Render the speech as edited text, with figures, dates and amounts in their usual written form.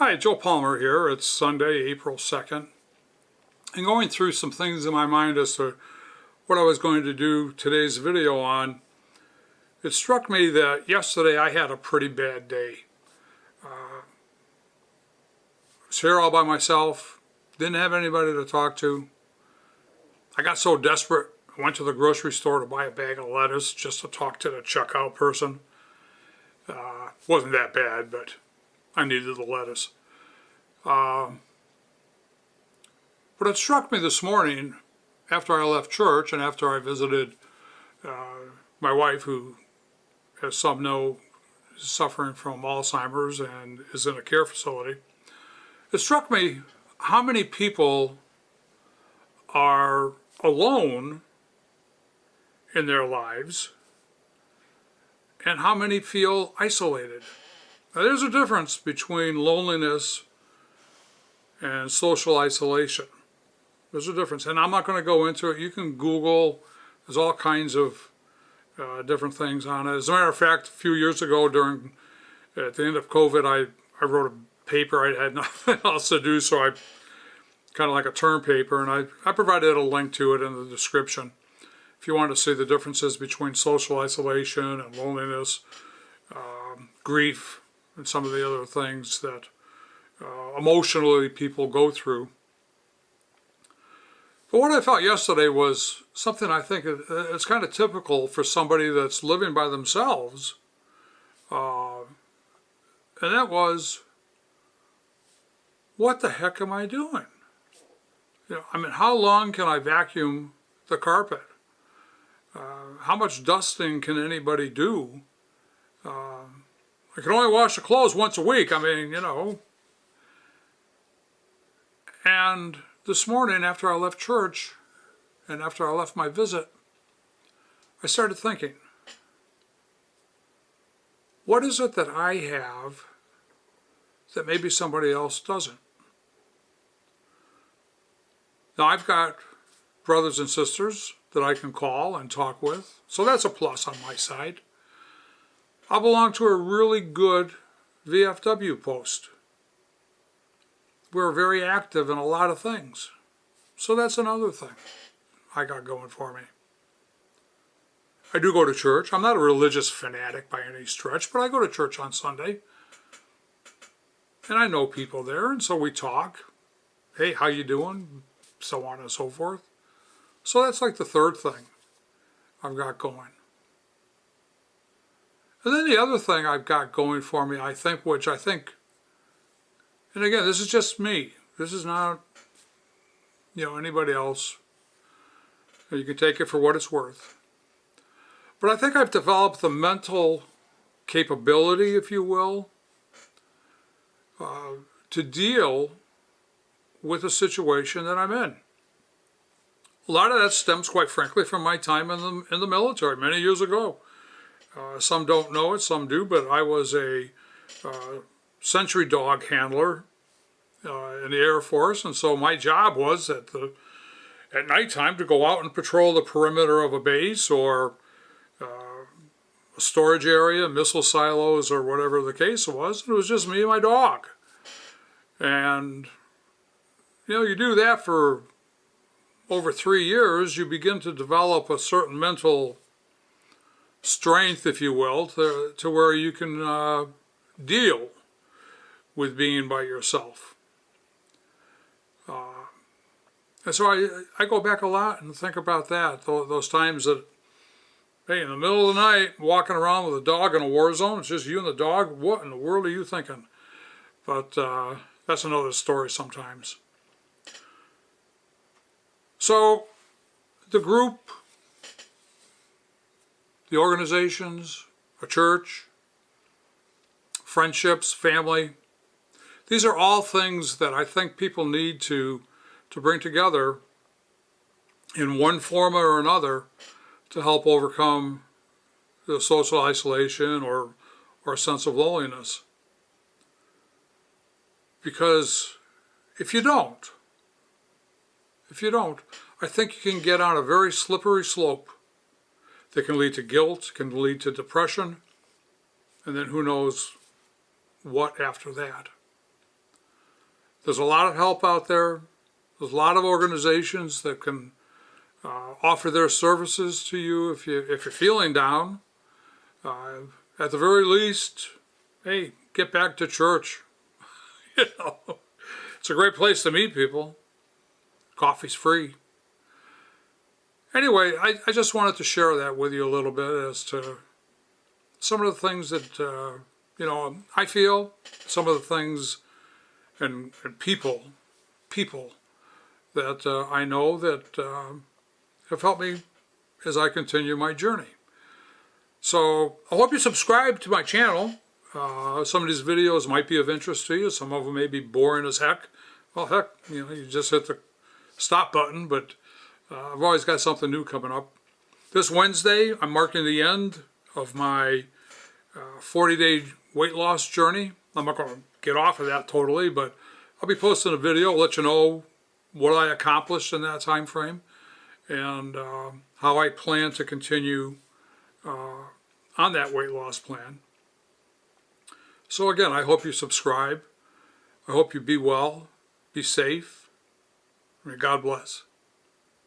Hi, Joe Palmer here. It's Sunday, April 2nd. And going through some things in my mind as to what I was going to do today's video on, it struck me that yesterday I had a pretty bad day. I was here all by myself, didn't have anybody to talk to. I got so desperate, I went to the grocery store to buy a bag of lettuce just to talk to the checkout person. Wasn't that bad, but I needed the lettuce. But it struck me this morning after I left church and after I visited my wife, who, as some know, is suffering from Alzheimer's and is in a care facility. It struck me how many people are alone in their lives and how many feel isolated. Now, there's a difference between loneliness and social isolation. There's a difference, and I'm not going to go into it. You can Google. There's all kinds of different things on it. As a matter of fact, a few years ago, at the end of COVID, I wrote a paper. I had nothing else to do, so I kind of like a term paper, and I provided a link to it in the description if you want to see the differences between social isolation and loneliness, grief, and some of the other things that emotionally people go through. But what I felt yesterday was something I think it's kind of typical for somebody that's living by themselves. And that was, what the heck am I doing? How long can I vacuum the carpet? How much dusting can anybody do? I can only wash the clothes once a week. And this morning, after I left church and after I left my visit, I started thinking, what is it that I have that maybe somebody else doesn't? Now, I've got brothers and sisters that I can call and talk with, so that's a plus on my side. I belong to a really good VFW post. We're very active in a lot of things. So that's another thing I got going for me. I do go to church. I'm not a religious fanatic by any stretch, but I go to church on Sunday. And I know people there, and so we talk. Hey, how you doing? So on and so forth. So that's like the third thing I've got going. And then the other thing I've got going for me, which I think, and again, this is just me. This is not, anybody else. You can take it for what it's worth. But I think I've developed the mental capability, if you will, to deal with the situation that I'm in. A lot of that stems, quite frankly, from my time in the military many years ago. Some don't know it, some do, but I was a sentry dog handler in the Air Force, and so my job was at nighttime to go out and patrol the perimeter of a base or a storage area, missile silos, or whatever the case was. It was just me and my dog. And, you do that for over 3 years, you begin to develop a certain mental strength, if you will, to where you can deal with being by yourself. And so I go back a lot and think about that, those times that, hey, in the middle of the night, walking around with a dog in a war zone, it's just you and the dog, what in the world are you thinking? But that's another story sometimes. So the group, the organizations, a church, friendships, family, these are all things that I think people need to bring together in one form or another to help overcome the social isolation or a sense of loneliness. Because if you don't, I think you can get on a very slippery slope that can lead to guilt, can lead to depression, and then who knows what after that. There's a lot of help out there. There's a lot of organizations that can offer their services to you if you're feeling down. At the very least, hey, get back to church. You know, it's a great place to meet people. Coffee's free. Anyway, I just wanted to share that with you a little bit as to some of the things that, I feel, some of the things and people that I know that have helped me as I continue my journey. So I hope you subscribe to my channel. Some of these videos might be of interest to you. Some of them may be boring as heck. Well, heck, you just hit the stop button, but I've always got something new coming up. This Wednesday, I'm marking the end of my 40-day weight loss journey. I'm not going to get off of that totally, but I'll be posting a video, let you know what I accomplished in that time frame and how I plan to continue on that weight loss plan. So again, I hope you subscribe. I hope you be well, be safe. May God bless.